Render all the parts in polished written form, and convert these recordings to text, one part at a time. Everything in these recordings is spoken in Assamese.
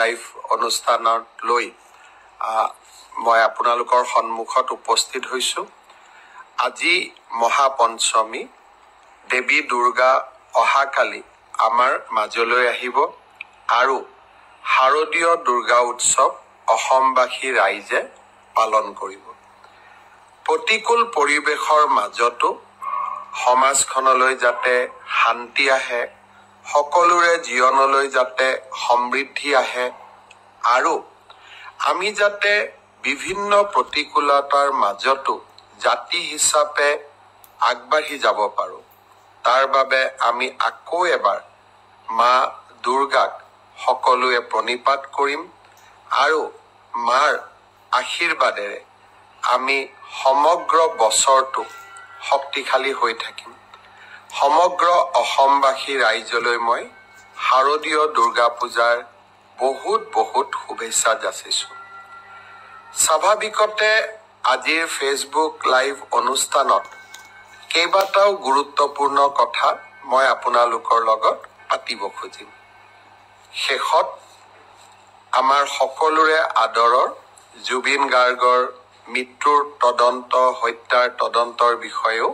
লাইভ অনুষ্ঠানত লৈ মই আপোনালোকৰ সন্মুখত উপস্থিত হৈছো। আজি মহাপঞ্চমী, দেৱী দুৰ্গা অহাকালি আমাৰ মাজলৈ আহিব আৰু শাৰদীয় দুৰ্গা উৎসৱ অসমবাসী ৰাইজে পালন কৰিব। প্ৰতিকূল পৰিৱেশৰ মাজতো সমাজখনলৈ যাতে শান্তি আহে, সকলোৰে জীৱনলৈ যাতে সমৃদ্ধি আহে আৰু আমি যাতে বিভিন্ন প্ৰতিকূলতাৰ মাজতো জাতি হিচাপে আগবাঢ়ি যাব পাৰোঁ, তাৰ বাবে আমি আকৌ এবাৰ মা দুৰ্গাক সকলোৱে প্ৰণিপাত কৰিম আৰু মাৰ আশীৰ্বাদেৰে আমি সমগ্ৰ বছৰটো শক্তিশালী হৈ থাকিম। সমগ্ৰ অসমবাসী ৰাইজলৈ মই শাৰদীয় দুৰ্গা পূজাৰ বহুত বহুত শুভেচ্ছা যাচিছোঁ। স্বাভাৱিকতে আজিৰ ফেচবুক লাইভ অনুষ্ঠানত কেইবাটাও গুৰুত্বপূৰ্ণ কথা মই আপোনালোকৰ লগত পাতিব খুজিম। শেষত আমাৰ সকলোৰে আদৰৰ জুবিন গাৰ্গৰ মৃত্যুৰ তদন্ত, হত্যাৰ তদন্তৰ বিষয়েও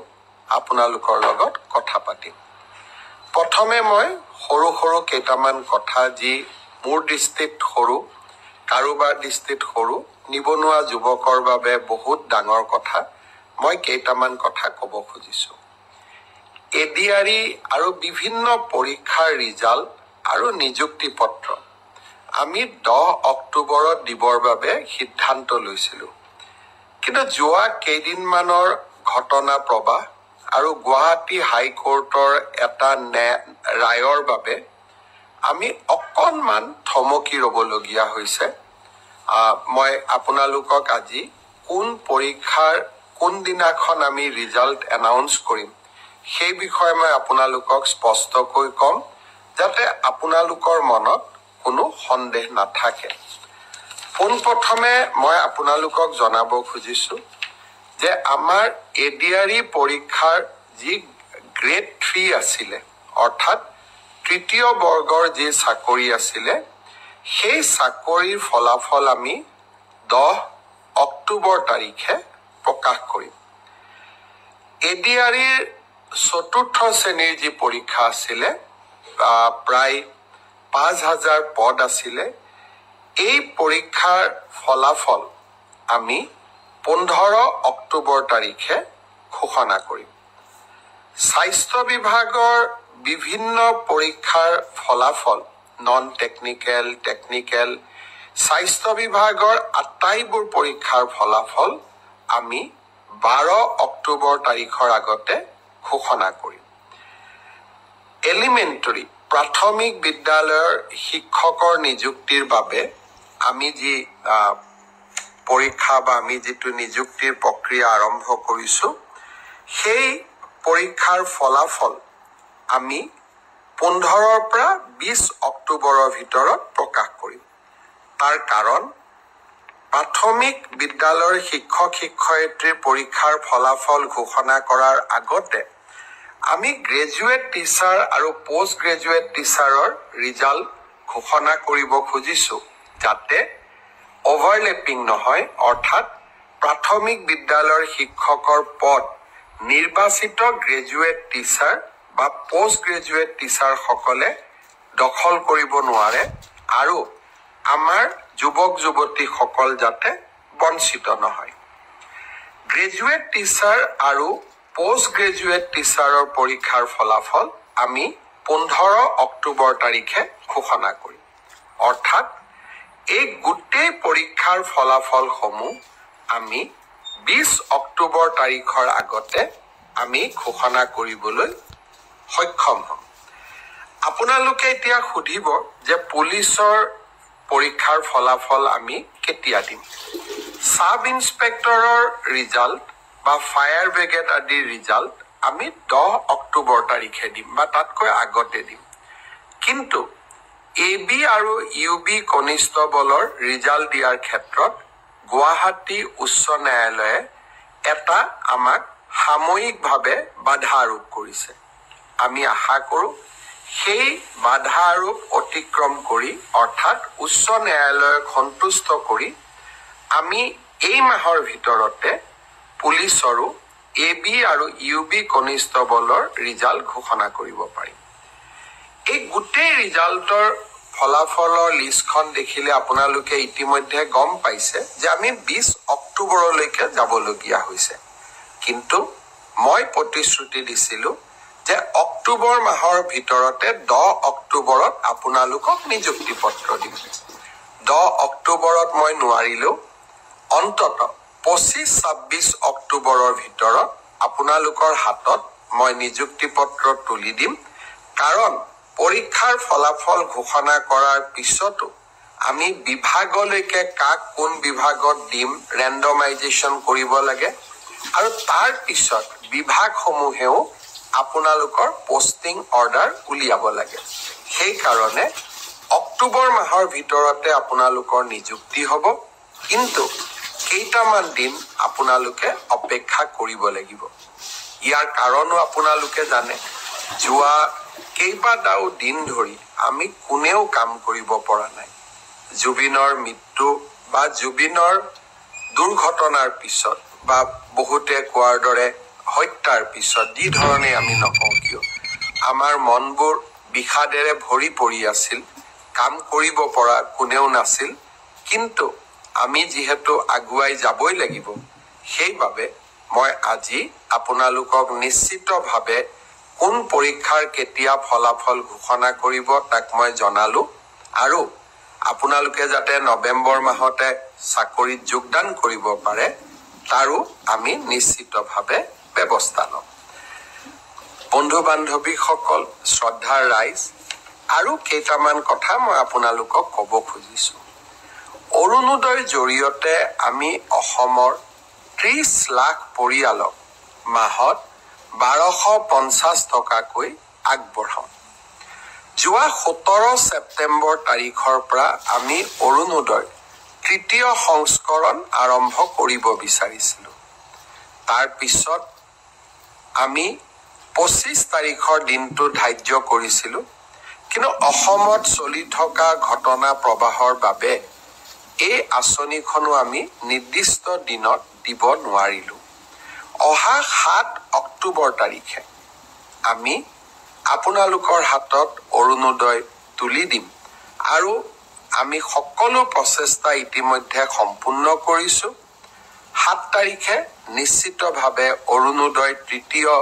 আপোনালোকৰ লগত কথা পাতিম। প্ৰথমে মই সৰু সৰু কেইটামান কথা, যি মোৰ দৃষ্টিত সৰু, কাৰোবাৰ দৃষ্টিত সৰু, নিবনুৱা যুৱকৰ বাবে বহুত ডাঙৰ কথা, মই কেইটামান কথা ক'ব খুজিছোঁ। এডিআৰই আৰু বিভিন্ন পৰীক্ষাৰ ৰিজাল্ট আৰু নিযুক্তি পত্ৰ আমি 10 অক্টোবৰত দিবৰ বাবে সিদ্ধান্ত লৈছিলোঁ। কিন্তু যোৱা কেইদিনমানৰ ঘটনা প্ৰবাহ আৰু গুৱাহাটী হাইকোৰ্টৰ এটা ৰায়ৰ বাবে আমি অকণমান থমকি ৰ'বলগীয়া হৈছে। মই আপোনালোকক আজি কোন পৰীক্ষাৰ কোনদিনাখন আমি ৰিজাল্ট এনাউন্স কৰিম সেই বিষয়ে মই আপোনালোকক স্পষ্টকৈ ক'ম, যাতে আপোনালোকৰ মনত কোনো সন্দেহ নাথাকে। পোনপ্ৰথমে মই আপোনালোকক জনাব খুজিছোঁ যে আমাৰ এডিআৰই পৰীক্ষাৰ যি গ্ৰেড 3 আছিলে, অৰ্থাৎ তৃতীয় বৰ্গৰ যি চাকৰি আছিলে, সেই চাকৰিৰ ফলাফল আমি 10 অক্টোবৰ তাৰিখে প্ৰকাশ কৰিম। এডিআৰইৰ 4ৰ্থ শ্ৰেণীৰ যি পৰীক্ষা আছিলে, প্ৰায় 5000 পদ আছিলে, এই পৰীক্ষাৰ ফলাফল আমি 15 অক্টোবৰ তাৰিখে ঘোষণা কৰিম। স্বাস্থ্য বিভাগৰ বিভিন্ন পৰীক্ষাৰ ফলাফল, নন টেকনিকেল, টেকনিকেল, স্বাস্থ্য বিভাগৰ আটাইবোৰ পৰীক্ষাৰ ফলাফল আমি 12 অক্টোবৰ তাৰিখৰ আগতে ঘোষণা কৰিম। এলিমেণ্টাৰী প্ৰাথমিক বিদ্যালয়ৰ শিক্ষকৰ নিযুক্তিৰ বাবে আমি যি পৰীক্ষা বা আমি যিটো নিযুক্তিৰ প্ৰক্ৰিয়া আৰম্ভ কৰিছোঁ, সেই পৰীক্ষাৰ ফলাফল আমি 15 পৰা 20 অক্টোবৰৰ ভিতৰত প্ৰকাশ কৰিম। তাৰ কাৰণ, প্ৰাথমিক বিদ্যালয়ৰ শিক্ষক শিক্ষয়িত্ৰীৰ পৰীক্ষাৰ ফলাফল ঘোষণা কৰাৰ আগতে আমি গ্ৰেজুৱেট টিচাৰ আৰু পোষ্ট গ্ৰেজুৱেট টিচাৰৰ ৰিজাল্ট ঘোষণা কৰিব খুজিছোঁ, যাতে অভাৰলেপিং নহয়, অৰ্থাৎ প্ৰাথমিক বিদ্যালয়ৰ শিক্ষকৰ পদ নিৰ্বাচিত গ্ৰেজুৱেট টিচাৰ বা পোষ্ট গ্ৰেজুৱেট টিচাৰসকলে দখল কৰিব নোৱাৰে আৰু আমাৰ যুৱক যুৱতীসকল যাতে বঞ্চিত নহয়। গ্ৰেজুৱেট টিচাৰ আৰু পোষ্ট গ্ৰেজুৱেট টিচাৰৰ পৰীক্ষাৰ ফলাফল আমি 15 অক্টোবৰ তাৰিখে ঘোষণা কৰিম। অৰ্থাৎ এই গোটেই পৰীক্ষাৰ ফলাফলসমূহ আমি 20 অক্টোবৰ তাৰিখৰ আগতে আমি ঘোষণা কৰিবলৈ সক্ষম হ'ম। আপোনালোকে এতিয়া সুধিব যে পুলিচৰ পৰীক্ষাৰ ফলাফল আমি কেতিয়া দিম? সাব ইন্সপেক্টৰৰ ৰিজাল্ট বা ফায়াৰ ব্ৰিগেড আদিৰ ৰিজাল্ট আমি 10 অক্টোবৰ তাৰিখে দিম বা তাতকৈ আগতে দিম। কিন্তু AB আৰু UB কনিষ্টবলৰ ৰিজাল্ট দিয়াৰ ক্ষেত্ৰত গুৱাহাটী উচ্চ ন্যায়ালয়ে এটা আমাক সাময়িকভাৱে বাধা আৰোপ কৰিছে। আমি আশা কৰোঁ সেই বাধা আৰোপ অতিক্ৰম কৰি অৰ্থাৎ উচ্চ ন্যায়ালয়ক সন্তুষ্ট কৰি আমি এই মাহৰ ভিতৰতে পুলিচৰো AB আৰু UB কনিষ্টবলৰ ৰিজাল্ট ঘোষণা কৰিব পাৰিম। এই গোটেই ৰিজাল্টৰ ফলাফলৰ লিষ্টখন দেখিলে আপোনালোকে ইতিমধ্যে গম পাইছে যে আমি 20 অক্টোবৰলৈকে যাবলগীয়া হৈছে। কিন্তু মই প্ৰতিশ্ৰুতি দিছিলো যে অক্টোবৰ মাহৰ ভিতৰতে 10 অক্টোবৰত আপোনালোকক নিযুক্তি পত্ৰ দিম। 10 অক্টোবৰত মই নোৱাৰিলো, অন্তত 25-26 অক্টোবৰৰ ভিতৰত আপোনালোকৰ হাতত মই নিযুক্তি পত্ৰ তুলি দিম। কাৰণ পৰীক্ষাৰ ফলাফল ঘোষণা কৰাৰ পিছতো আমি বিভাগলৈকে কাক কোন বিভাগত দিম ৰেণ্ডমাইজেশ্যন কৰিব লাগে আৰু তাৰ পিছত বিভাগসমূহেও আপোনালোকৰ পোষ্টিং অৰ্ডাৰ উলিয়াব লাগে। সেইকাৰণে অক্টোবৰ মাহৰ ভিতৰতে আপোনালোকৰ নিযুক্তি হ'ব, কিন্তু কেইটামান দিন আপোনালোকে অপেক্ষা কৰিব লাগিব। ইয়াৰ কাৰণো আপোনালোকে জানে, যোৱা কেইবাটাও দিন ধৰি আমি কোনেও কাম কৰিব পৰা নাই। জুবিনৰ মৃত্যু বা জুবিনৰ দুৰ্ঘটনাৰ পিছত বা বহুতে কোৱাৰ দৰে হত্যাৰ পিছত যি ধৰণে আমি নকওঁ কিয় আমাৰ মনবোৰ বিষাদেৰে ভৰি পৰি আছিল, কাম কৰিব পৰা কোনেও নাছিল। কিন্তু আমি যিহেতু আগুৱাই যাবই লাগিব, সেইবাবে মই আজি আপোনালোকক নিশ্চিতভাৱে কোন পৰীক্ষাৰ কেতিয়া ফলাফল ঘোষণা কৰিব তাক মই জনালো আৰু আপোনালোকে যাতে নৱেম্বৰ মাহতে চাকৰিত যোগদান কৰিব পাৰে তাৰো আমি নিশ্চিতভাৱে ব্যৱস্থা ল'ম। বন্ধু বান্ধৱীসকল, শ্ৰদ্ধাৰ ৰাইজ, আৰু কেইটামান কথা মই আপোনালোকক ক'ব খুজিছো। অৰুণোদয়ৰ জৰিয়তে আমি অসমৰ 30 লাখ পৰিয়ালক মাহত 1250 টকাকৈ আগবঢ়াম। যোৱা 17 ছেপ্টেম্বৰ তাৰিখৰ পৰা আমি অৰুণোদয় তৃতীয় সংস্কৰণ আৰম্ভ কৰিব বিচাৰিছিলো। তাৰ পিছত আমি 25 তাৰিখৰ দিনটো ধাৰ্য কৰিছিলো, কিন্তু অসমত চলি থকা ঘটনা প্ৰবাহৰ বাবে এই আঁচনিখনো আমি নিৰ্দিষ্ট দিনত দিব নোৱাৰিলো। অহা 7 অক্টোবৰ তাৰিখে আমি আপোনালোকৰ হাতত অৰুণোদয় তুলি দিম আৰু আমি সকলো প্ৰচেষ্টা ইতিমধ্যে সম্পূৰ্ণ কৰিছো। 7 তাৰিখে নিশ্চিতভাৱে অৰুণোদয় তৃতীয়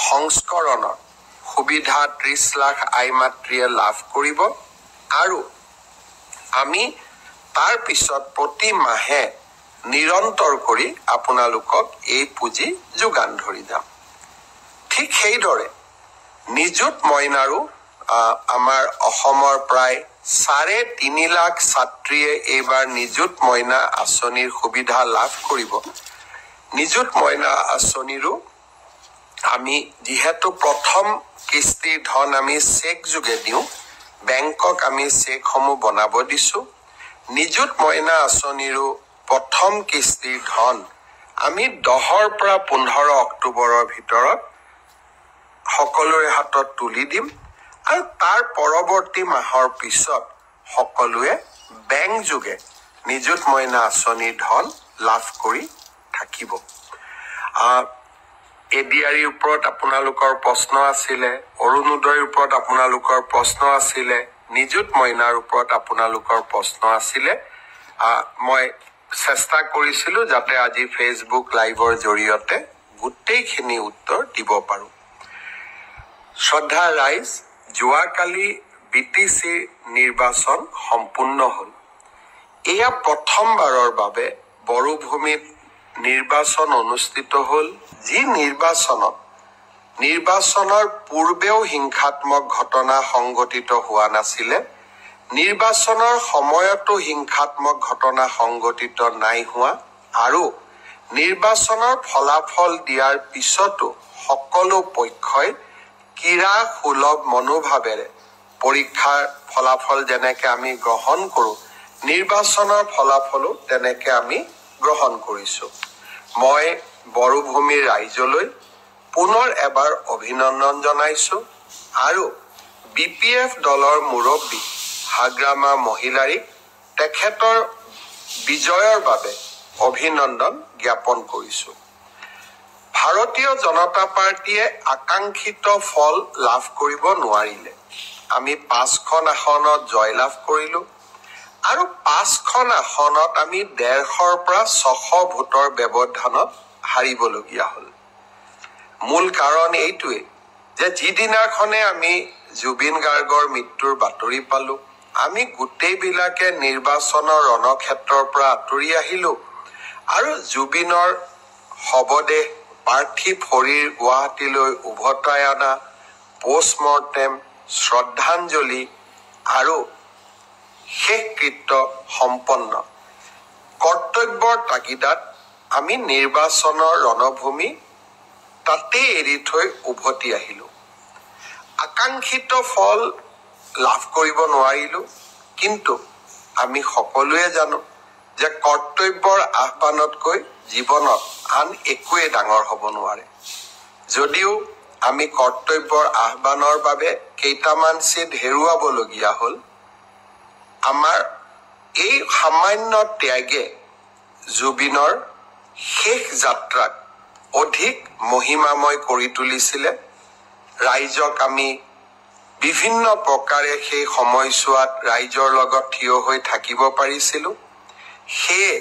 সংস্কৰণৰ সুবিধা 30 লাখ আই মাতৃয়ে লাভ কৰিব আৰু আমি তাৰ পিছত প্ৰতি মাহে নিৰন্তৰ কৰি আপোনালোকক এই পুঁজি যোগান ধৰি যাম। ঠিক সেইদৰে নিযুত মইনাৰো আমাৰ অসমৰ প্ৰায় 3.5 লাখ ছাত্ৰীয়ে এইবাৰ নিযুত মইনা আঁচনিৰ সুবিধা লাভ কৰিব। নিযুত মইনা আঁচনিৰো আমি যিহেতু প্ৰথম কিস্তিৰ ধন আমি চেক যোগে দিওঁ, বেংকক আমি চেকসমূহ বনাব দিছো। নিযুত মইনা আঁচনিৰো প্ৰথম কিস্তিৰ ধন আমি 10 পৰা 15 অক্টোবৰৰ ভিতৰত সকলোৰে হাতত তুলি দিম আৰু তাৰ পৰৱৰ্তী মাহৰ পিছত সকলোৱে বেংক যোগে নিযুত মইনা আঁচনিৰ ধন লাভ কৰি থাকিব। এডিআৰিৰ ওপৰত আপোনালোকৰ প্ৰশ্ন আছিলে, অৰুণোদয়ৰ ওপৰত আপোনালোকৰ প্ৰশ্ন আছিলে, নিযুত মইনাৰ ওপৰত আপোনালোকৰ প্ৰশ্ন আছিলে। মই চেষ্টা কৰিছিলো যাতে আজি ফেচবুক লাইভৰ জৰিয়তে গোটেইখিনি উত্তৰ দিব পাৰো। শ্ৰদ্ধা ৰাইজ, যোৱাকালি BTC নিৰ্বাচন সম্পূৰ্ণ হ'ল। এয়া প্ৰথমবাৰৰ বাবে বড়োভূমিত নিৰ্বাচন অনুষ্ঠিত হ'ল, যি নিৰ্বাচনৰ পূৰ্বেও হিংসাত্মক ঘটনা সংঘটিত হোৱা নাছিলে, নিৰ্বাচনৰ সময়তো হিংসাত্মক ঘটনা সংঘটিত নাই হোৱা আৰু নিৰ্বাচনৰ ফলাফল দিয়াৰ পিছতো সকলো পক্ষই কিৰা সুলভ মনোভাৱেৰে পৰীক্ষাৰ ফলাফল যেনেকে আমি গ্ৰহণ কৰোঁ, নিৰ্বাচনৰ ফলাফলো তেনেকে আমি গ্ৰহণ কৰিছো। মই বড়োভূমিৰ ৰাইজলৈ পুনৰ এবাৰ অভিনন্দন জনাইছো আৰু BPF দলৰ মুৰব্বী হাগ্ৰামা মহিলাৰীক তেখেতৰ বিজয়ৰ বাবে অভিনন্দন জ্ঞাপন কৰিছোঁ। ভাৰতীয় জনতা পাৰ্টীয়ে আকাংক্ষিত ফল লাভ কৰিব নোৱাৰিলে। আমি 5খন আসনত জয়লাভ কৰিলোঁ আৰু 5খন আসনত আমি 150ৰ পৰা 600 ভোটৰ ব্যৱধানত হাৰিবলগীয়া হ'ল। মূল কাৰণ এইটোৱে যে যিদিনাখনে আমি জুবিন গাৰ্গৰ মৃত্যুৰ বাতৰি পালোঁ, আমি গোটেইবিলাকে নিৰ্বাচনৰ ৰণক্ষেত্ৰৰ পৰা আঁতৰি আহিলোঁ আৰু জুবিনৰ শৱদেহ পাৰ্থিৱ শৰীৰ গুৱাহাটীলৈ উভতাই অনা, পোষ্টমৰ্টেম, শ্ৰদ্ধাঞ্জলি আৰু শেষকৃত্য সম্পন্ন কৰ্তব্যৰ তাগিদাত আমি নিৰ্বাচনৰ ৰণভূমি তাতেই এৰি থৈ উভতি আহিলোঁ। আকাংক্ষিত ফল লাভ কৰিব নোৱাৰিলোঁ, কিন্তু আমি সকলোৱে জানো যে কৰ্তব্যৰ আহ্বানতকৈ জীৱনত আন একোৱে ডাঙৰ হ'ব নোৱাৰে। যদিও আমি কৰ্তব্যৰ আহ্বানৰ বাবে কেইটামান চিট হেৰুৱাবলগীয়া হ'ল, আমাৰ এই সামান্য ত্যাগে জুবিনৰ শেষ যাত্ৰাক অধিক মহিমাময় কৰি তুলিছিলে। ৰাইজক আমি বিভিন্ন প্ৰকাৰে সেই সময়ছোৱাত ৰাইজৰ লগত থিয় হৈ থাকিব পাৰিছিলোঁ। সেয়ে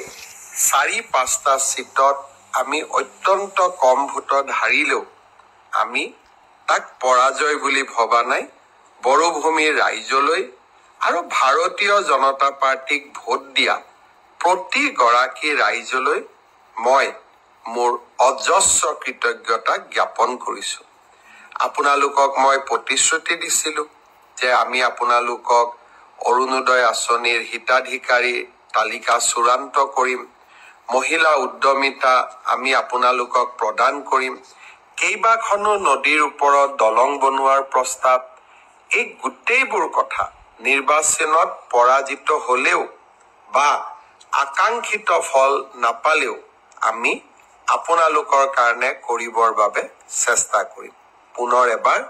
4-5টা চিটত আমি অত্যন্ত কম ভোটত হাৰিলেও আমি তাক পৰাজয় বুলি ভবা নাই। বড়োভূমিৰ ৰাইজলৈ আৰু ভাৰতীয় জনতা পাৰ্টীক ভোট দিয়া প্ৰতিগৰাকী ৰাইজলৈ মই মোৰ অজস্ৰ কৃতজ্ঞতা জ্ঞাপন কৰিছোঁ। আপোনালোকক মই প্ৰতিশ্ৰুতি দিছিলোঁ যে আমি আপোনালোকক অৰুণোদয় আঁচনিৰ হিতাধিকাৰী তালিকা চূড়ান্ত কৰিম, মহিলা উদ্যমিতা আমি আপোনালোকক প্ৰদান কৰিম, কেইবাখনো নদীৰ ওপৰত দলং বনোৱাৰ প্ৰস্তাৱ, এই গোটেইবোৰ কথা নিৰ্বাচনত পৰাজিত হ'লেও বা আকাংক্ষিত ফল নাপালেও আমি আপোনালোকৰ কাৰণে কৰিবৰ বাবে চেষ্টা কৰিম। পুনৰ এবাৰ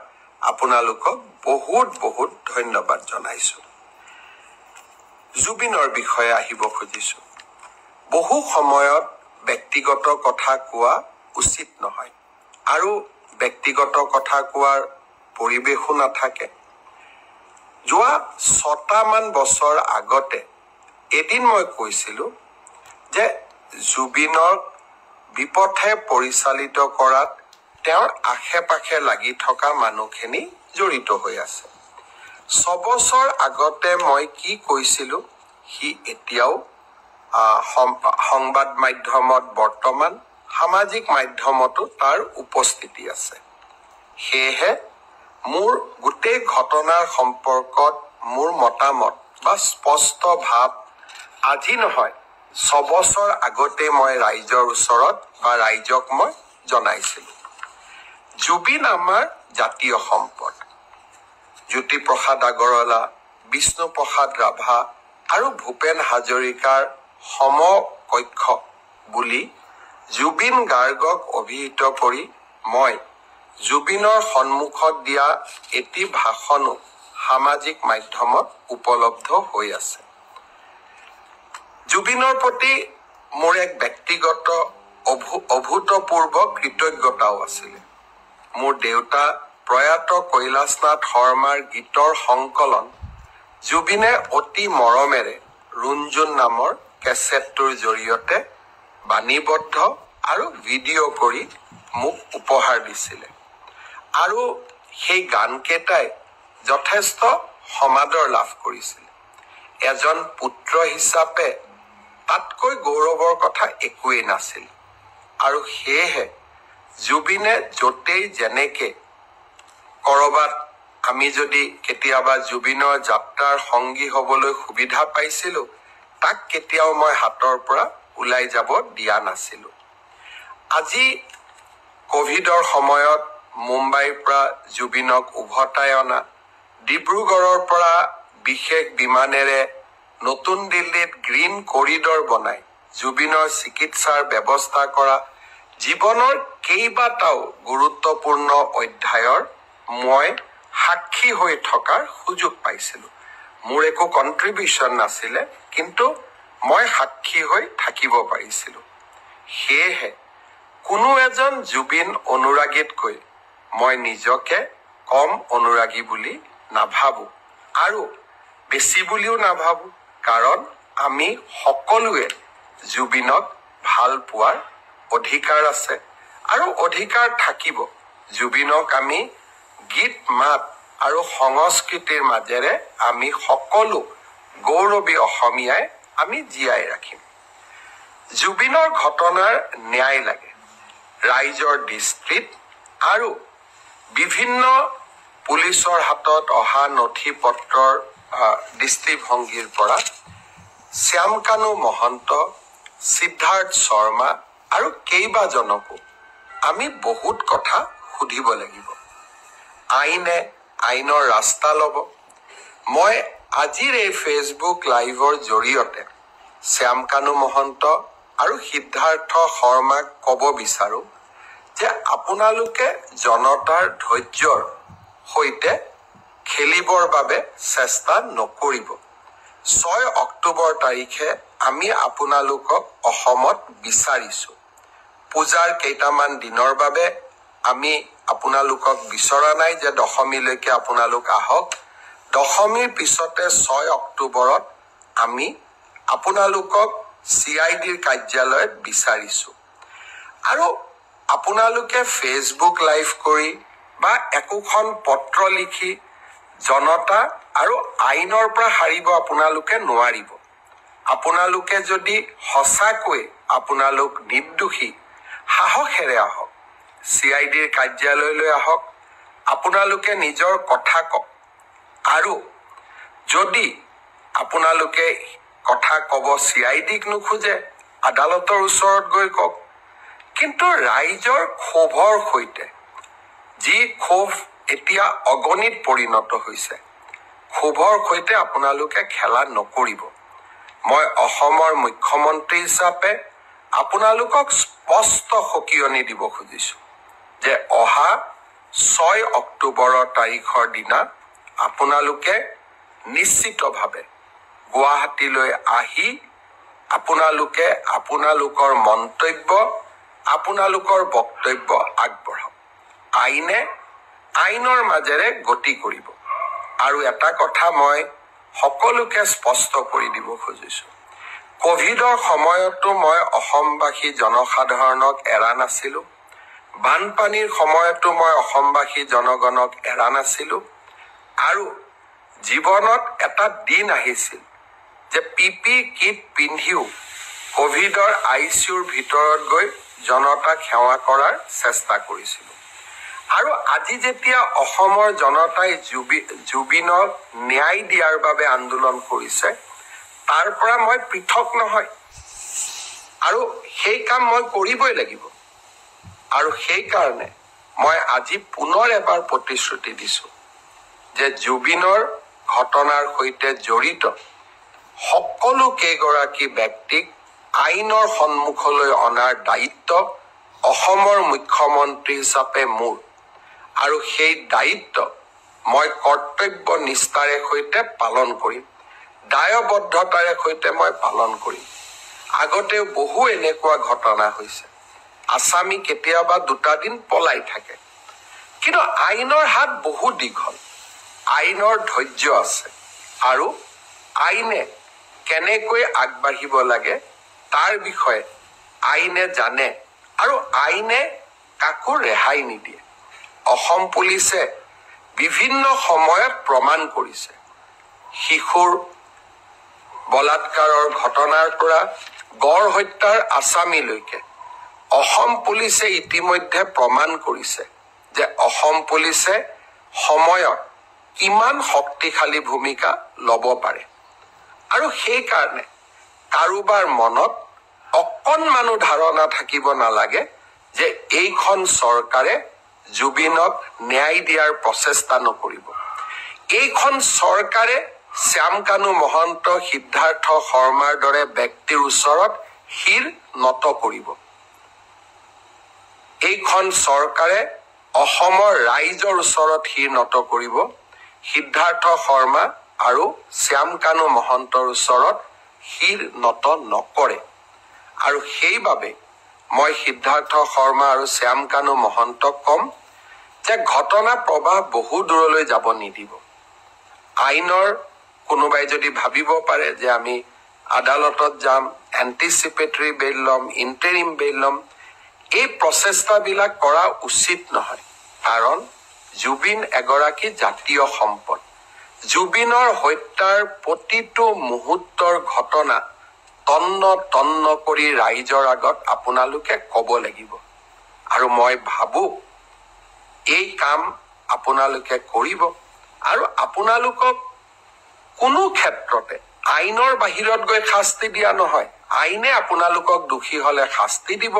আপোনালোকক বহুত বহুত ধন্যবাদ জনাইছোঁ। জুবিনৰ বিষয়ে আহিব খুজিছোঁ। বহু সময়ত ব্যক্তিগত কথা কোৱা উচিত নহয় আৰু ব্যক্তিগত কথা কোৱাৰ পৰিৱেশো নাথাকে। যোৱা 6টামান বছৰ আগতে এদিন মই কৈছিলোঁ যে জুবিনক বিপথে পৰিচালিত কৰাত তেওঁৰ আশে পাশে লাগি থকা মানুহখিনি জড়িত হৈ আছে। 6 বছৰ আগতে মই কি কৈছিলোঁ সি এতিয়াও সংবাদ মাধ্যমত বৰ্তমান সামাজিক মাধ্যমতো তাৰ উপস্থিতি আছে। সেয়েহে মোৰ গোটেই ঘটনাৰ সম্পৰ্কত মোৰ মতামত বা স্পষ্ট ভাৱ আজি নহয়, 6 বছৰ আগতে মই ৰাইজৰ ওচৰত বা ৰাইজক মই জনাইছিলোঁ। জুবিন আমাৰ জাতীয় সম্পদ। জ্যোতিপ্ৰসাদ আগৰৱালা, বিষ্ণুপ্ৰসাদ ৰাভা আৰু ভূপেন হাজৰিকাৰ সমকক্ষ বুলি জুবিন গাৰ্গক অভিহিত কৰি মই জুবিনৰ সন্মুখত দিয়া এটি ভাষণো সামাজিক মাধ্যমত উপলব্ধ হৈ আছে। জুবিনৰ প্ৰতি মোৰ এক ব্যক্তিগত অভূতপূৰ্ব কৃতজ্ঞতাও আছিলে। মোৰ দেউতা প্ৰয়াত কৈলাশনাথ শৰ্মাৰ গীতৰ সংকলন জুবিনে অতি মৰমেৰে ৰুণজুন নামৰ কেছেটটোৰ জৰিয়তে বাণীবদ্ধ আৰু ভিডিঅ' কৰি মোক উপহাৰ দিছিলে আৰু সেই গানকেইটাই যথেষ্ট সমাদৰ লাভ কৰিছিল। এজন পুত্ৰ হিচাপে তাতকৈ গৌৰৱৰ কথা একোৱেই নাছিল আৰু সেয়েহে জুবিনে য'তেই যেনেকে কৰবাত আমি যদি কেতিয়াবা জুবিনৰ যাত্ৰাৰ সংগী হ'বলৈ সুবিধা পাইছিলোঁ, তাক কেতিয়াও মই হাতৰ পৰা ওলাই যাব দিয়া নাছিলোঁ। আজি কোভিডৰ সময়ত মুম্বাইৰ পৰা জুবিনক উভতাই অনা, ডিব্ৰুগড়ৰ পৰা বিশেষ বিমানেৰে নতুন দিল্লীত গ্ৰীণ কৰিডৰ বনাই জুবিনৰ চিকিৎসাৰ ব্যৱস্থা কৰা, জীৱনৰ কেইবাটাও গুৰুত্বপূৰ্ণ অধ্যায়ৰ মই সাক্ষী হৈ থকাৰ সুযোগ পাইছিলোঁ। মোৰ একো কণ্ট্ৰিবিউশ্যন নাছিলে, কিন্তু মই সাক্ষী হৈ থাকিব পাৰিছিলোঁ। সেয়েহে কোনো এজন জুবিন অনুৰাগীতকৈ মই নিজকে কম অনুৰাগী বুলি নাভাবোঁ আৰু বেছি বুলিও নাভাবোঁ, কাৰণ আমি সকলোৱে জুবিনক ভাল পোৱাৰ অধিকাৰ আছে আৰু অধিকাৰ থাকিব। জুবিনক আমি গীত মাত আৰু সংস্কৃতিৰ মাজেৰে আমি সকলো গৌৰৱী অসমীয়াই আমি জীয়াই ৰাখিম। জুবিনৰ ঘটনাৰ ন্যায় লাগে। ৰাইজৰ দৃষ্টিত আৰু বিভিন্ন পুলিচৰ হাতত অহা নথি পত্ৰৰ দৃষ্টিভংগীৰ পৰা শ্যামকানু মহন্ত, সিদ্ধাৰ্থ শৰ্মা আৰু কেইবাজনকো আমি বহুত কথা সুধিব লাগিব। আইনে আইনৰ ৰাস্তা ল'ব। মই আজিৰ এই ফেচবুক লাইভৰ জৰিয়তে শ্যামকানু মহন্ত আৰু সিদ্ধাৰ্থ শৰ্মাক ক'ব বিচাৰোঁ যে আপোনালোকে জনতাৰ ধৈৰ্যৰ সৈতে খেলিবৰ বাবে চেষ্টা নকৰিব। 6 অক্টোবৰ তাৰিখে আমি আপোনালোকক অসমত বিচাৰিছোঁ। পূজাৰ কেইটামান দিনৰ বাবে আমি আপোনালোকক বিচৰা নাই যে দশমীলৈকে আপোনালোক আহক। দশমীৰ পিছতে 6 অক্টোবৰত আমি আপোনালোকক CIDৰ কাৰ্যালয়ত বিচাৰিছোঁ। আৰু আপোনালোকে ফেচবুক লাইভ কৰি বা একোখন পত্ৰ লিখি জনতা আৰু আইনৰ পৰা হাৰিব আপোনালোকে নোৱাৰিব। আপোনালোকে যদি সঁচাকৈ আপোনালোক নিৰ্দোষী, সাহসেৰে আহক, CIDৰ কাৰ্যালয়লৈ আহক, আপোনালোকে নিজৰ কথা কওক। আৰু যদি আপোনালোকে কথা ক'ব CIDক নোখোজে, আদালতৰ ওচৰত গৈ কওক। কিন্তু ৰাইজৰ ক্ষোভৰ সৈতে, যি ক্ষোভ এতিয়া অগণিত পৰিণত হৈছে, ক্ষোভৰ সৈতে আপোনালোকে খেলা নকৰিব। মই অসমৰ মুখ্যমন্ত্ৰী হিচাপে আপোনালোকক স্পষ্ট সকিয়নি দিব খুজিছোঁ যে অহা 6 অক্টোবৰৰ তাৰিখৰ দিনা আপোনালোকে নিশ্চিতভাৱে গুৱাহাটীলৈ আহি আপোনালোকে আপোনালোকৰ মন্তব্য, আপোনালোকৰ বক্তব্য আগবঢ়াওক। আইনে আইনৰ মাজেৰে গতি কৰিব। আৰু এটা কথা মই সকলোকে স্পষ্ট কৰি দিব খুজিছোঁ, কোভিডৰ সময়তো মই অসমবাসী জনসাধাৰণক এৰা নাছিলোঁ। বানপানীৰ সময়তো মই অসমবাসী জনগণক এৰা নাছিলোঁ। আৰু জীৱনত এটা দিন আহিছিল যে PPE কিট পিন্ধিও কোভিডৰ ICUৰ ভিতৰত গৈ জনতাক সেৱা কৰাৰ চেষ্টা কৰিছিলোঁ। আৰু আজি যেতিয়া অসমৰ জনতাই জুবিনক ন্যায় দিয়াৰ বাবে আন্দোলন কৰিছে, তাৰ পৰা মই পৃথক নহয়। আৰু সেই কাম মই কৰিবই লাগিব। আৰু সেইকাৰণে মই আজি পুনৰ এবাৰ প্ৰতিশ্ৰুতি দিছোঁ যে জুবিনৰ ঘটনাৰ সৈতে জড়িত সকলো কেইগৰাকী ব্যক্তিক আইনৰ সন্মুখলৈ অনাৰ দায়িত্ব অসমৰ মুখ্যমন্ত্ৰী হিচাপে মোৰ। আৰু সেই দায়িত্ব মই কৰ্তব্য নিষ্ঠাৰে সৈতে পালন কৰিম, দায়বদ্ধতাৰে সৈতে মই পালন কৰিম। আগতেও বহু এনেকুৱা ঘটনা হৈছে। আসামী কেতিয়াবা 2 দিন পলাই থাকে, কিন্তু আইনৰ হাত বহু দীঘল, আইনৰ ধৈৰ্য আছে। আৰু আইনে কেনেকৈ আগবাঢ়িব লাগে তাৰ বিষয়ে আইনে জানে, আৰু আইনে কাকো ৰেহাই নিদিয়ে। অসম পুলিচে বিভিন্ন সময়ত প্ৰমাণ কৰিছে, শিশুৰ বলাৎকাৰৰ ঘটনাৰ পৰা গড় হত্যাৰ আসামীলৈকে অসম পুলিচে ইতিমধ্যে প্ৰমাণ কৰিছে যে অসম পুলিচে সময়ত কিমান শক্তিশালী ভূমিকা ল'ব পাৰে। আৰু সেইকাৰণে কাৰোবাৰ মনত অকণমানো ধাৰণা থাকিব নালাগে যে এইখন চৰকাৰে জুবিনক ন্যায় দিয়াৰ প্ৰচেষ্টা নকৰিব। এইখন চৰকাৰে শ্যামকানু মহন্ত, সিদ্ধাৰ্থ শৰ্মাৰ দৰে ব্যক্তিৰ ওচৰত শিৰ নত কৰিব। এইখন চৰকাৰে অসমৰ ৰাইজৰ ওচৰত শিৰ নত কৰিব সিদ্ধাৰ্থ শৰ্মা আৰু শ্যাম কানু মহন্তৰ ওচৰত শিৰ নত নকৰে। আৰু সেইবাবে মই সিদ্ধাৰ্থ শৰ্মা আৰু শ্যাম কানু মহন্তক কম যে ঘটনা প্ৰবাহ বহু দূৰলৈ যাব নিদিব। আইনৰ কোনোবাই যদি ভাবিব পাৰে যে আমি আদালতত যাম, এণ্টিচিপেটৰী বেইল ল'ম, ইণ্টাৰিম বেইল ল'ম, এই প্ৰচেষ্টাবিলাক কৰা উচিত নহয়। কাৰণ জুবিন এগৰাকী জাতীয় সম্পদ। জুবিনৰ হত্যাৰ প্ৰতিটো মুহূৰ্তৰ ঘটনা তন্ন কৰি ৰাইজৰ আগত আপোনালোকে ক'ব লাগিব। আৰু মই ভাবো এই কাম আপোনালোকে কৰিব। আৰু আপোনালোকক কোনো ক্ষেত্ৰতে আইনৰ বাহিৰত গৈ শাস্তি দিয়া নহয়। আইনে আপোনালোকক দোষী হলে শাস্তি দিব,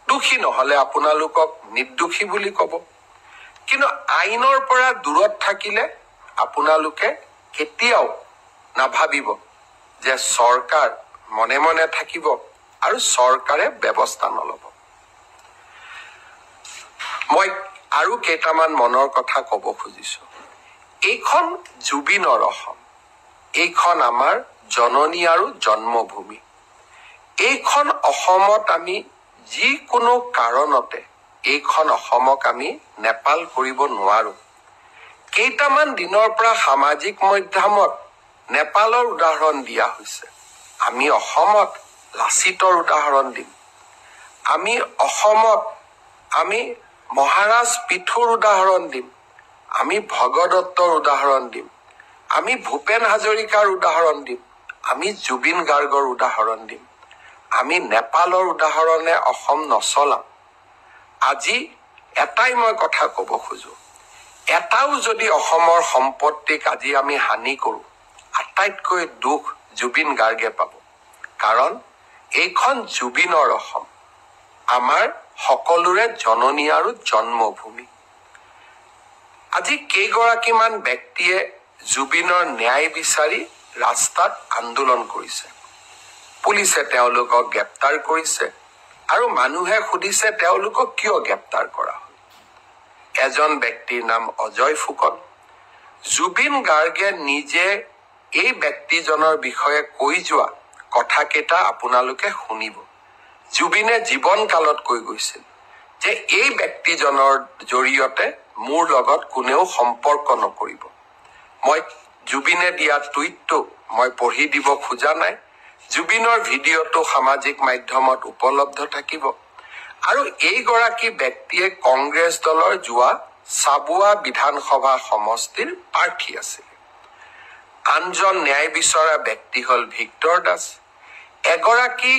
দোষী নহলে আপোনালোকক নিৰ্দোষী বুলি ক'ব। কিন্তু আইনৰ পৰা দূৰত থাকিলে আপোনালোকে কেতিয়াও নাভাবিব যে চৰকাৰ মনে মনে থাকিব আৰু চৰকাৰে ব্যৱস্থা নলব। মই আৰু কেইটামান মনৰ কথা ক'ব খুজিছো। এইখন জুবিনৰ অসম, এইখন আমাৰ জননী আৰু জন্মভূমি। এইখন অসমত আমি যিকোনো কাৰণতে এইখন অসমক আমি নেপাল কৰিব নোৱাৰো। কেইটামান দিনৰ পৰা সামাজিক মাধ্যমত নেপালৰ উদাহৰণ দিয়া হৈছে। আমি অসমত লাচিতৰ উদাহৰণ দিম। আমি অসমত আমি মহাৰাজ পিথুৰ উদাহৰণ দিম। আমি ভগদত্তৰ উদাহৰণ দিম। আমি ভূপেন হাজৰিকাৰ উদাহৰণ দিম। আমি জুবিন গাৰ্গৰ উদাহৰণ দিম। আমি নেপালৰ উদাহৰণে অসম নচলাম। আজি এটাই মই কথা ক'ব খোজো, এটাও যদি অসমৰ সম্পত্তিক আজি আমি হানি কৰো, আটাইতকৈ দুখ জুবিন গাৰ্গে পাব। কাৰণ এইখন জুবিনৰ অসম, আমাৰ সকলোৰে জননী আৰু জন্মভূমি। আজি কেইগৰাকীমান ব্যক্তিয়ে জুবিনৰ ন্যায় বিচাৰি ৰাস্তাত আন্দোলন কৰিছে। পুলিচে তেওঁলোকক গ্ৰেপ্তাৰ কৰিছে আৰু মানুহে সুধিছে তেওঁলোকক কিয় গ্ৰেপ্তাৰ কৰা হ'ল। এজন ব্যক্তিৰ নাম অজয় ফুকন। জুবিন গাৰ্গে নিজে এই ব্যক্তিজনৰ বিষয়ে কৈ যোৱা কথাকেইটা আপোনালোকে শুনিব। জুবিনে জীৱন কালত কৈ গৈছিল যে এই ব্যক্তিজনৰ জৰিয়তে মোৰ লগত কোনেও সম্পৰ্ক নকৰিব। মই জুবিনে দিয়া টুইটটো মই পঢ়ি দিব খোজা নাই। জুবিনৰ ভিডিঅ'টো সামাজিক মাধ্যমত উপলব্ধ থাকিব। আৰু এইগৰাকী ব্যক্তিয়ে কংগ্ৰেছ দলৰ যোৱা চাবুৱা বিধানসভা সমষ্টিৰ প্ৰাৰ্থী আছিল। আনজন ন্যায় বিচৰা ব্যক্তি হল ভিক্টৰ দাস। এগৰাকী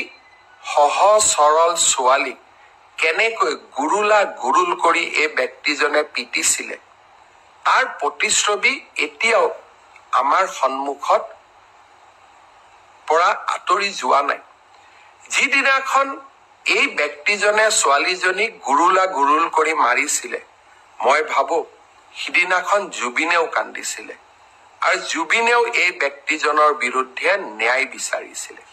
সহজ সৰল ছোৱালীক কেনেকৈ গুৰুল কৰি এই ব্যক্তিজনে পিটিছিলে তাৰ প্ৰতিচ্ছবি এতিয়াও আমাৰ সন্মুখত পৰা আঁতৰি যোৱা নাই। যিদিনাখন এই ব্যক্তিজনে ছোৱালীজনীক গুৰুল কৰি মাৰিছিলে, মই ভাবো সিদিনাখন জুবিনেও কান্দিছিলে আৰু জুবিনেও এই ব্যক্তিজনৰ বিৰুদ্ধে ন্যায় বিচাৰিছিলে।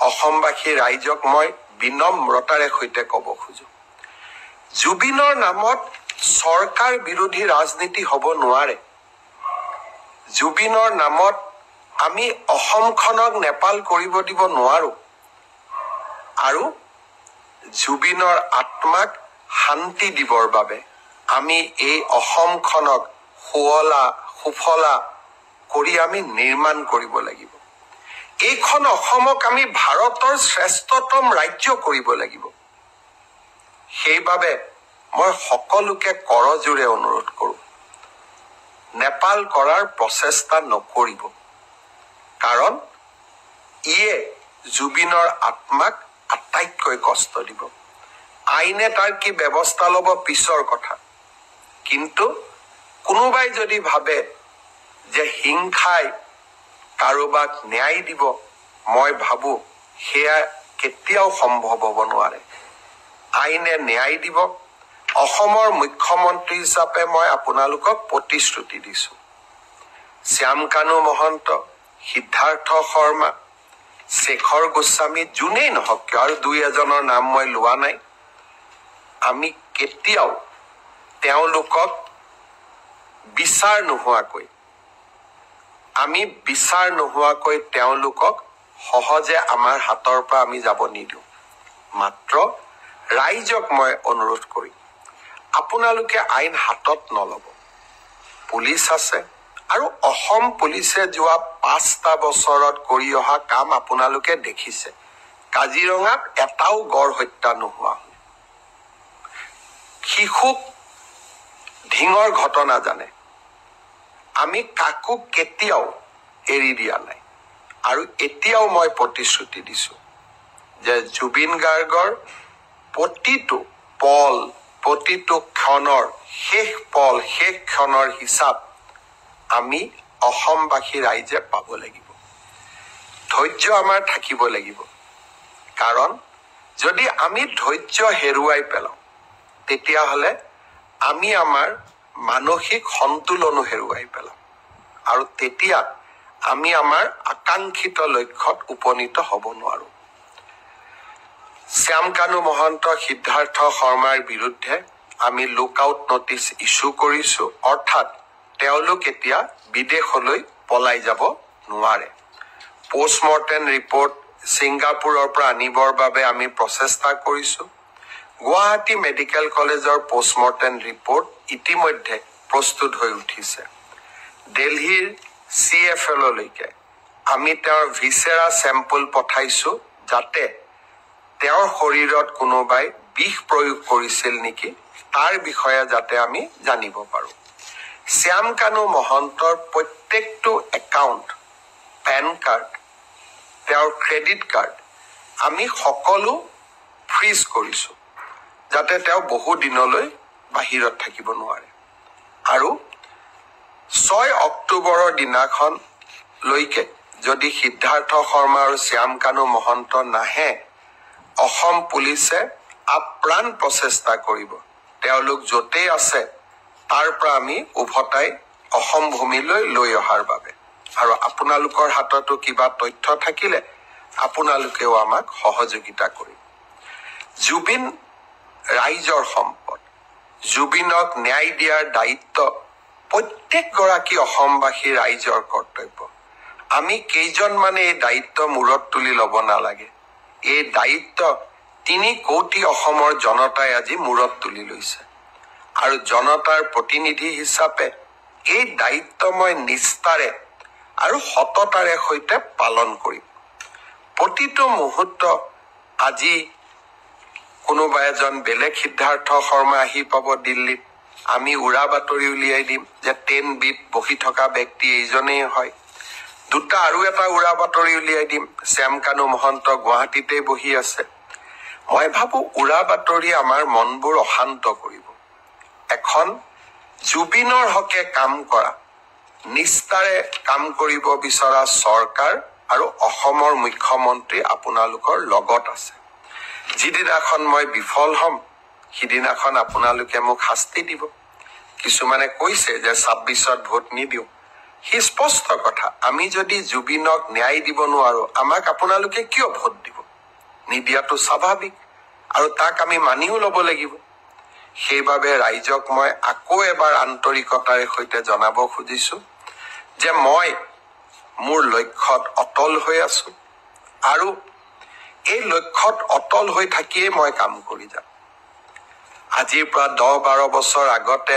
অসমবাসী ৰাইজক মই বিনম্ৰতাৰে সৈতে ক'ব খোজো, জুবিনৰ নামত চৰকাৰ বিৰোধী ৰাজনীতি হ'ব নোৱাৰে। জুবিনৰ নামত আমি অসমখনক নেপাল কৰিব দিব নোৱাৰো। আৰু জুবিনৰ আত্মাক শান্তি দিবৰ বাবে আমি এই অসমখনক সুফলা কৰি আমি নিৰ্মাণ কৰিব লাগিব। এইখন অসমক আমি ভাৰতৰ শ্ৰেষ্ঠতম ৰাজ্য কৰিব লাগিব। সেইবাবে মই সকলোকে কৰজোৰে অনুৰোধ কৰো, নেপাল কৰাৰ প্ৰচেষ্টা নকৰিব। কাৰণ ইয়ে জুবিনৰ আত্মাক আটাইতকৈ কষ্ট দিব। আইনে তাৰ কি ব্যৱস্থা ল'ব পিছৰ কথা। কিন্তু কোনোবাই যদি ভাবে যে হিংসাই কাৰোবাক ন্যায় দিব, মই ভাবো সেয়া কেতিয়াও সম্ভৱ হ'ব নোৱাৰে। আইনে ন্যায় দিব। অসমৰ মুখ্যমন্ত্ৰী হিচাপে মই আপোনালোকক প্ৰতিশ্ৰুতি দিছো, শ্যাম কানু মহন্ত, সিদ্ধাৰ্থ শৰ্মা, শেখৰ গোস্বামী, যোনেই নহওক কিয়, আৰু দুই এজনৰ নাম মই লোৱা নাই, আমি কেতিয়াও তেওঁলোকক বিচাৰ নোহোৱাকৈ তেওঁলোকক সহজে আমাৰ হাতৰ পৰা আমি যাব নিদিওঁ। মাত্ৰ ৰাইজক মই অনুৰোধ কৰিম, আপোনালোকে আইন হাতত নল'ব। পুলিচ আছে আৰু অসম পুলিচে যোৱা 5টা বছৰত কৰি অহা কাম আপোনালোকে দেখিছে। কাজিৰঙাত এটাও গড় হত্যা নোহোৱা হ'ল। শিশুক ঢিঙৰ ঘটনা জানে। আমি কাকো কেতিয়াও এৰি দিয়া নাই আৰু এতিয়াও মই প্ৰতিশ্ৰুতি দিছো যে জুবিন গাৰ্গৰ প্ৰতিটো পল, প্ৰতিটো ক্ষণৰ শেষ ক্ষণৰ হিচাপ আমি অসমবাসী ৰাইজে পাব লাগিব। ধৈৰ্য আমাৰ থাকিব লাগিব, কাৰণ যদি আমি ধৈৰ্য হেৰুৱাই পেলাওঁ তেতিয়াহ'লে আমি আমাৰ মানসিক সন্তুলনো হেৰুৱাই পেলাম আৰু তেতিয়া আমি আমাৰ আকাংক্ষিত লক্ষ্যত উপনীত হ'ব নোৱাৰো। শ্যাম কানু মহন্ত, সিদ্ধাৰ্থ শৰ্মাৰ বিৰুদ্ধে আমি লুকআউট নটিচ ইছ্যু কৰিছো, অৰ্থাৎ তেওঁলোক এতিয়া বিদেশলৈ পলাই যাব নোৱাৰে। পোষ্টমৰ্টেম ৰিপৰ্ট ছিংগাপুৰৰ পৰা আনিবৰ বাবে আমি প্ৰচেষ্টা কৰিছো। গুৱাহাটী মেডিকেল কলেজৰ পোষ্টমৰ্টেম ৰিপৰ্ট ইতিমধ্যে প্ৰস্তুত হৈ উঠিছে। দিল্লীৰ CFLলৈকে আমি তেওঁৰ ভিছেৰা চেম্পল পঠাইছো, যাতে তেওঁৰ শৰীৰত কোনোবাই বিষ প্ৰয়োগ কৰিছিল নেকি তাৰ বিষয়ে যাতে আমি জানিব পাৰো। শ্যাম কানু মহন্তৰ প্ৰত্যেকটো একাউণ্ট, পেন কাৰ্ড, তেওঁৰ ক্ৰেডিট কাৰ্ড আমি সকলো ফ্ৰিজ কৰিছো, যাতে তেওঁ বহু দিনলৈ বাহিৰত থাকিব নোৱাৰে। আৰু 6 অক্টোবৰৰ দিনাখনলৈকে যদি সিদ্ধাৰ্থ শৰ্মা আৰু শ্যাম কানু মহন্ত নাহে, অসম পুলিচে আপ্ৰাণ প্ৰচেষ্টা কৰিব তেওঁলোক য'তেই আছে তাৰ পৰা আমি উভতাই অসম ভূমিলৈ লৈ অহাৰ বাবে। আৰু আপোনালোকৰ হাততো কিবা তথ্য থাকিলে আপোনালোকেও আমাক সহযোগিতা কৰিব। জুবিন ৰাইজৰ সম্পদ। জুবিনক ন্যায় দিয়াৰ দায়িত্ব প্ৰত্যেকগৰাকী অসমবাসী ৰাইজৰ কৰ্তব্য। আমি কেইজনমানে এই দায়িত্ব মূৰত তুলি ল'ব নালাগে। এই দায়িত্ব 3 কোটি অসমৰ জনতাই আজি মূৰত তুলি লৈছে আৰু জনতাৰ প্ৰতিনিধি হিচাপে এই দায়িত্ব মই নিষ্ঠাৰে আৰু সততাৰে সৈতে পালন কৰিম। প্ৰতিটো মুহূৰ্ত আজি কোনোবা এজন বেলেগ সিদ্ধাৰ্থ শৰ্মা আহি পাব দিল্লীত, আমি উৰা বাতৰি উলিয়াই দিম যে 10 বিত বহি থকা ব্যক্তি এইজনেই হয়। আৰু এটা উৰা বাতৰি উলিয়াই দিম, শ্যাম কানু মহন্ত গুৱাহাটীতে বহি আছে। মই ভাবো উৰা বাতৰি আমাৰ মনবোৰ অশান্ত কৰিব। এখন জুবিনৰ হকে কাম কৰা, নিষ্ঠাৰে কাম কৰিব বিচৰা চৰকাৰ আৰু অসমৰ মুখ্যমন্ত্ৰী আপোনালোকৰ লগত আছে। যিদিনাখন মই বিফল হ'ম, সিদিনাখন আপোনালোকে মোক শাস্তি দিব। কিছুমানে কৈছে যে 26ত ভোট নিদিওঁ। সি স্পষ্ট কথা, আমি যদি জুবিনক ন্যায় দিব নোৱাৰো, আমাক আপোনালোকে কিয় ভোট দিব? নিদিয়াটো স্বাভাৱিক আৰু তাক আমি মানিও ল'ব লাগিব। সেইবাবে ৰাইজক মই আকৌ এবাৰ আন্তৰিকতাৰে সৈতে জনাব খুজিছো যে মই মোৰ লক্ষ্যত অটল হৈ আছো আৰু এই লক্ষ্যত অটল হৈ থাকিয়ে মই কাম কৰি যাম। আজিৰ পৰা 10-12 বছৰ আগতে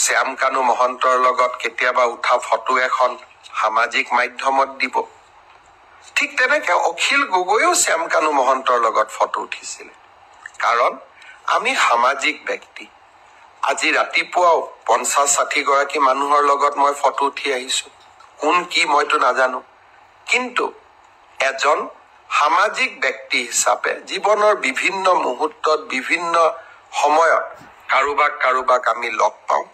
শ্যাম কানু মহন্তৰ লগত কেতিয়াবা উঠা ফটো এখন সামাজিক মাধ্যমত দিব। ঠিক তেনেকে অখিল গগৈও শ্যাম কানু মহন্তৰ লগত ফটো উঠিছিলে, কাৰণ আমি সামাজিক ব্যক্তি। আজি ৰাতিপুৱাও 50-60 গৰাকী মানুহৰ লগত মই ফটো উঠি আহিছো। কোন কি মইতো নাজানো, কিন্তু এজন সামাজিক ব্যক্তি হিচাপে জীৱনৰ বিভিন্ন মুহূৰ্তত বিভিন্ন সময়ত কাৰোবাক আমি লগ পাওঁ,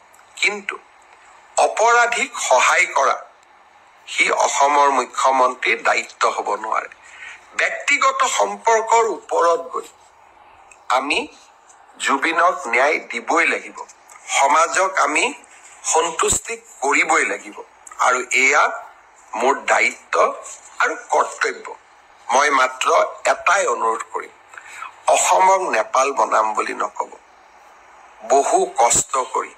কিন্তু অপৰাধীক সহায় কৰা সি অসমৰ মুখ্যমন্ত্ৰীৰ দায়িত্ব হ'ব নোৱাৰে। ব্যক্তিগত সম্পৰ্কৰ ওপৰত গৈ আমি জুবিনক ন্যায় দিবই লাগিব, সমাজক আমি সন্তুষ্টি কৰিবই লাগিব আৰু এয়া মোৰ দায়িত্ব আৰু কৰ্তব্য। মই মাত্ৰ এটাই অনুৰোধ কৰিম, অসমক নেপাল বনাম বুলি নকব। বহু কষ্ট কৰি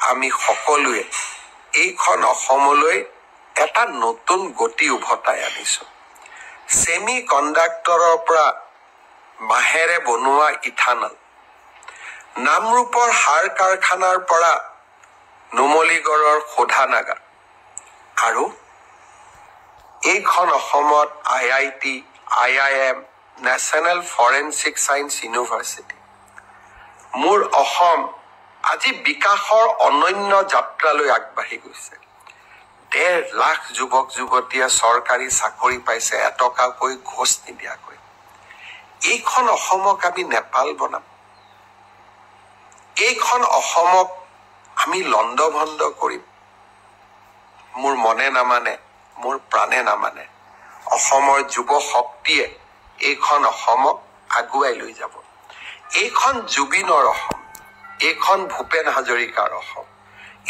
আমি সকলোৱে এইখন অসমলৈ এটা নতুন গতি উভতাই আনিছো। ছেমি কণ্ডাক্টৰৰ পৰা মাহেৰে বনোৱা ইথানল, নামৰূপৰ সাৰ কাৰখানাৰ পৰা নুমলীগড়ৰ শোধানাগাৰ আৰু এইখন অসমত IIT, IIM, national forensic science university. মোৰ অসম আজি বিকাশৰ অনন্য যাত্ৰালৈ আগবাঢ়ি গৈছে। 1.5 লাখ যুৱক যুৱতীয়ে চৰকাৰী চাকৰি পাইছে এটকাকৈ ঘোষ নিদিয়াকৈ। এইখন অসমক আমি নেপাল বনাম। এইখন অসমক আমি লণ্ডভণ্ড কৰিম। মোৰ মনে নামানে, মোৰ প্ৰাণে নামানে। অসমৰ যুৱ শক্তিয়ে এইখন অসমক আগুৱাই লৈ যাব। এইখন জুবিনৰ অসম, এইখন ভূপেন হাজৰিকাৰ অসম,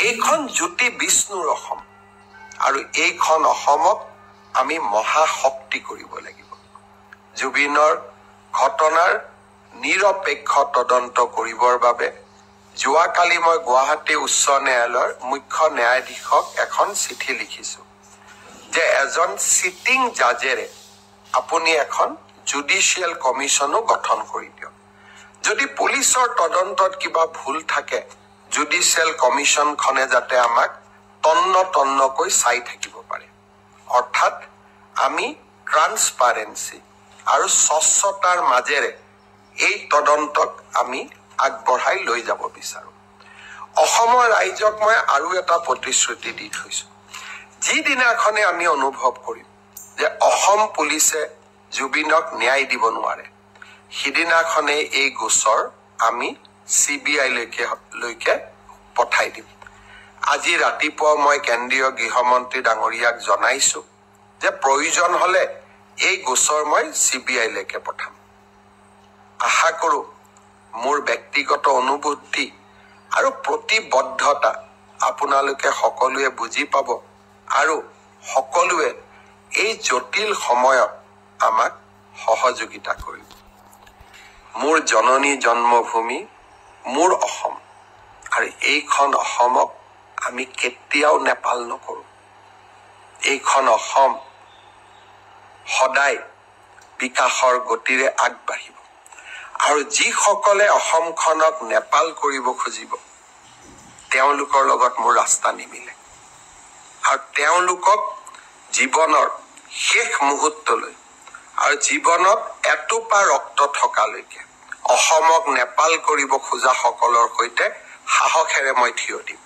এইখন জ্যোতি বিষ্ণুৰ অসম আৰু এইখন অসমক আমি মহাশক্তি কৰিব লাগিব। জুবিনৰ ঘটনাৰ নিৰপেক্ষ তদন্ত কৰিবৰ বাবে যোৱাকালি মই গুৱাহাটী উচ্চ ন্যায়ালয়ৰ মুখ্য ন্যায়াধীশক এখন চিঠি লিখিছো যে এজন চিটিং জাজেৰে আপুনি এখন জুডিচিয়েল কমিশ্যনো গঠন কৰি দিয়ক। যদি পুলিচৰ তদন্তত কিবা ভুল থাকে, জুডিচিয়েল কমিশ্যনখনে যাতে আমাক তন্নকৈ চাই থাকিব পাৰে। অৰ্থাৎ আমি ট্ৰান্সপাৰেন্সি আৰু স্বচ্ছতাৰ মাজেৰে এই তদন্তক আমি আগবঢ়াই লৈ যাব বিচাৰো। অসমৰ ৰাইজক মই আৰু এটা প্ৰতিশ্ৰুতি দি থৈছো। যিদিনাখনে আমি অনুভৱ কৰিম যে অসম পুলিচে জুবিনক ন্যায় দিব নোৱাৰে, সিদিনাখনে এই গোচৰ আমি CBI লৈকে পঠাই দিম। আজি ৰাতিপুৱা মই কেন্দ্ৰীয় গৃহমন্ত্ৰী ডাঙৰীয়াক জনাইছো যে প্ৰয়োজন হলে এই গোচৰ মই CBI লৈকে পঠাম। আশা কৰো মোৰ ব্যক্তিগত অনুভূতি আৰু প্ৰতিবদ্ধতা আপোনালোকে সকলোৱে বুজি পাব আৰু সকলোৱে এই জটিল সময়ত আমাক সহযোগিতা কৰিব। মোৰ জননী জন্মভূমি মোৰ অসম আৰু এইখন অসমক আমি কেতিয়াও নেপাল নকৰো। এইখন অসম সদায় বিকাশৰ গতিৰে আগবাঢ়িব আৰু যিসকলে অসমখনক নেপাল কৰিব খুজিব তেওঁলোকৰ লগত মোৰ ৰাস্তা নিমিলে আৰু তেওঁলোকক জীৱনৰ শেষ মুহূৰ্তলৈ আৰু জীৱনত এটোপা ৰক্ত থকালৈকে অসমক নেপাল কৰিব খোজা সকলৰ সৈতে সাহসেৰে মই থিয় দিম।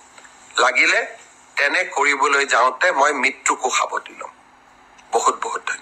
লাগিলে তেনে কৰিবলৈ যাওঁতে মই মৃত্যুকো সাৱটি ল'ম। বহুত বহুত ধন্যবাদ।